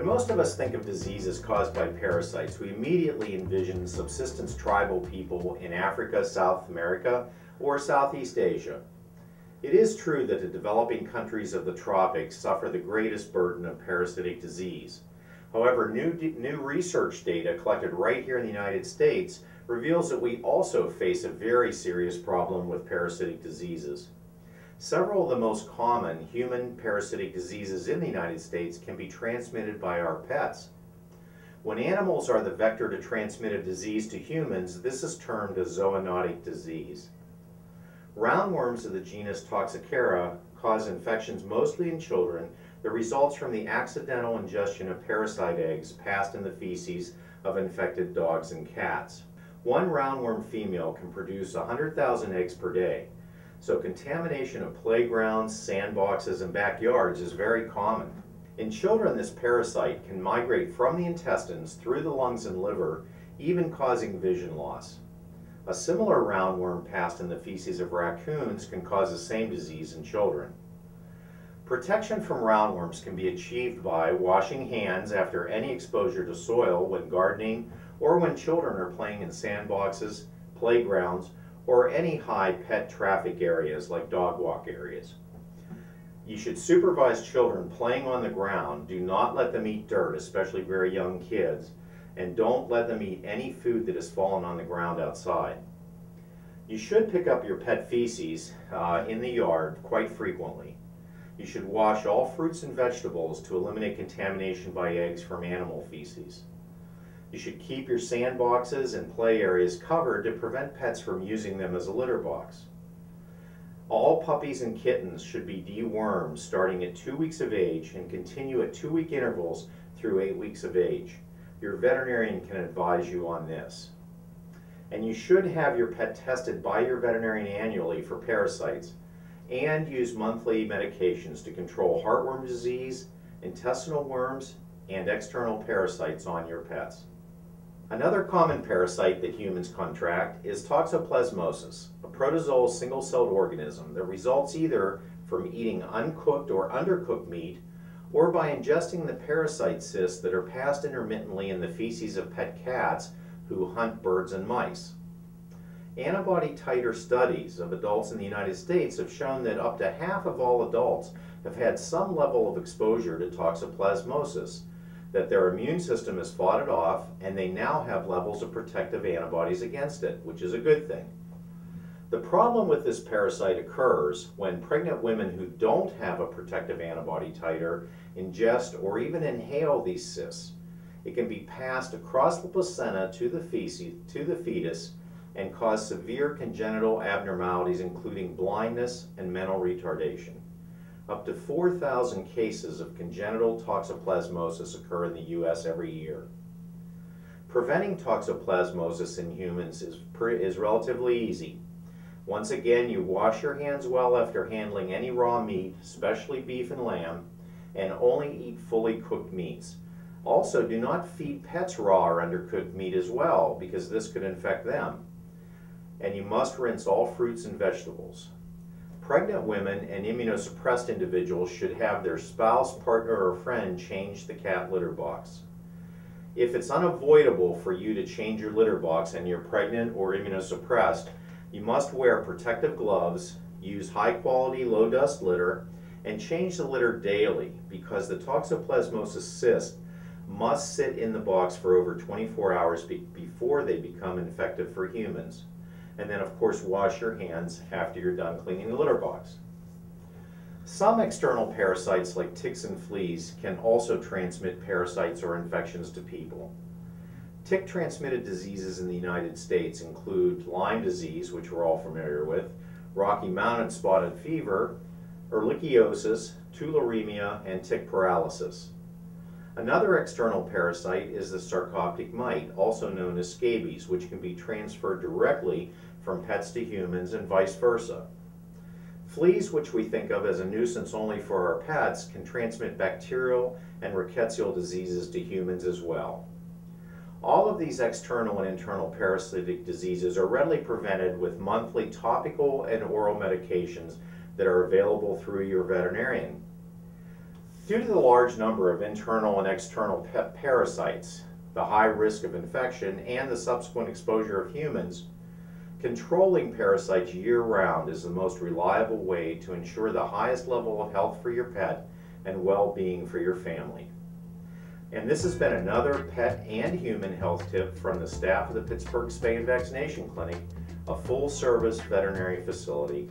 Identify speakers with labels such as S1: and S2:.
S1: When most of us think of diseases caused by parasites, we immediately envision subsistence tribal people in Africa, South America, or Southeast Asia. It is true that the developing countries of the tropics suffer the greatest burden of parasitic disease. However, new research data collected right here in the United States reveals that we also face a very serious problem with parasitic diseases. Several of the most common human parasitic diseases in the United States can be transmitted by our pets. When animals are the vector to transmit a disease to humans, this is termed a zoonotic disease. Roundworms of the genus Toxocara cause infections mostly in children that results from the accidental ingestion of parasite eggs passed in the feces of infected dogs and cats. One roundworm female can produce 100,000 eggs per day. So contamination of playgrounds, sandboxes, and backyards is very common. In children, this parasite can migrate from the intestines through the lungs and liver, even causing vision loss. A similar roundworm passed in the feces of raccoons can cause the same disease in children. Protection from roundworms can be achieved by washing hands after any exposure to soil when gardening or when children are playing in sandboxes, playgrounds, or any high pet traffic areas like dog walk areas. You should supervise children playing on the ground. Do not let them eat dirt, especially very young kids, and don't let them eat any food that has fallen on the ground outside. You should pick up your pet feces in the yard quite frequently. You should wash all fruits and vegetables to eliminate contamination by eggs from animal feces. You should keep your sandboxes and play areas covered to prevent pets from using them as a litter box. All puppies and kittens should be dewormed starting at 2 weeks of age and continue at 2-week intervals through 8 weeks of age. Your veterinarian can advise you on this. And you should have your pet tested by your veterinarian annually for parasites and use monthly medications to control heartworm disease, intestinal worms, and external parasites on your pets. Another common parasite that humans contract is toxoplasmosis, a protozoal single-celled organism that results either from eating uncooked or undercooked meat or by ingesting the parasite cysts that are passed intermittently in the feces of pet cats who hunt birds and mice. Antibody titer studies of adults in the United States have shown that up to half of all adults have had some level of exposure to toxoplasmosis, that their immune system has fought it off, and they now have levels of protective antibodies against it, which is a good thing. The problem with this parasite occurs when pregnant women who don't have a protective antibody titer ingest or even inhale these cysts. It can be passed across the placenta to the fetus and cause severe congenital abnormalities, including blindness and mental retardation. Up to 4,000 cases of congenital toxoplasmosis occur in the U.S. every year. Preventing toxoplasmosis in humans is relatively easy. Once again, you wash your hands well after handling any raw meat, especially beef and lamb, and only eat fully cooked meats. Also, do not feed pets raw or undercooked meat as well, because this could infect them. And you must rinse all fruits and vegetables. Pregnant women and immunosuppressed individuals should have their spouse, partner, or friend change the cat litter box. If it's unavoidable for you to change your litter box and you're pregnant or immunosuppressed, you must wear protective gloves, use high-quality, low-dust litter, and change the litter daily because the toxoplasmosis cyst must sit in the box for over 24 hours before they become infective for humans. And then, of course, wash your hands after you're done cleaning the litter box. Some external parasites like ticks and fleas can also transmit parasites or infections to people. Tick-transmitted diseases in the United States include Lyme disease, which we're all familiar with, Rocky Mountain spotted fever, ehrlichiosis, tularemia, and tick paralysis. Another external parasite is the sarcoptic mite, also known as scabies, which can be transferred directly from pets to humans and vice versa. Fleas, which we think of as a nuisance only for our pets, can transmit bacterial and rickettsial diseases to humans as well. All of these external and internal parasitic diseases are readily prevented with monthly topical and oral medications that are available through your veterinarian. Due to the large number of internal and external pet parasites, the high risk of infection, and the subsequent exposure of humans, controlling parasites year-round is the most reliable way to ensure the highest level of health for your pet and well-being for your family. And this has been another pet and human health tip from the staff of the Pittsburgh Spay Vaccination Clinic, a full-service veterinary facility.